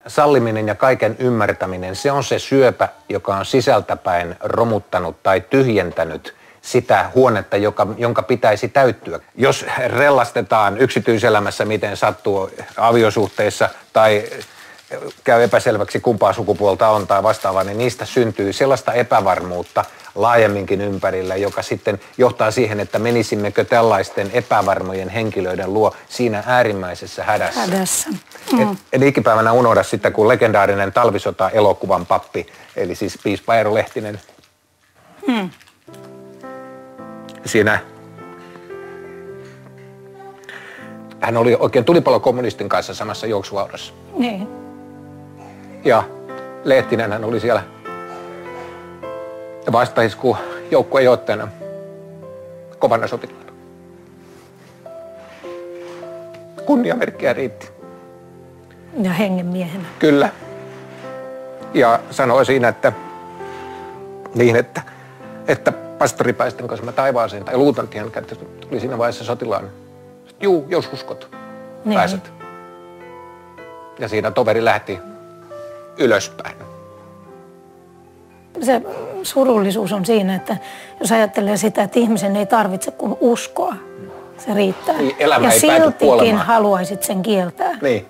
salliminen ja kaiken ymmärtäminen, se on se syöpä, joka on sisältäpäin romuttanut tai tyhjentänyt sitä huonetta, jonka pitäisi täyttyä. Jos rellastetaan yksityiselämässä, miten sattuu aviosuhteissa tai käy epäselväksi kumpaa sukupuolta on tai vastaavaa, niin niistä syntyy sellaista epävarmuutta laajemminkin ympärillä, joka sitten johtaa siihen, että menisimmekö tällaisten epävarmojen henkilöiden luo siinä äärimmäisessä hädässä. En ikipäivänä unohda sitä, kun legendaarinen Talvisota-elokuvan pappi, eli siis piispa Eero Lehtinen, siinä hän oli oikein tulipalokommunistin kanssa samassa juoksuvaurassa. Niin. Ja Lehtinen hän oli siellä vastaisku joukkueen johtajana kovana sotilaana. Kunniamerkkiä riitti. Ja hengenmiehenä. Kyllä. Ja sanoi siinä, että pastoripäisten kanssa mä taivaaseen, tai luutankin hän tuli siinä vaiheessa sotilaan. Juu, jos uskot, pääset. Ja siinä toveri lähti ylöspäin. Se surullisuus on siinä, että jos ajattelee sitä, että ihmisen ei tarvitse kuin uskoa, se riittää. Niin, elämä ja ei pääty siltikin kuolemaan. haluaisit sen kieltää. Niin.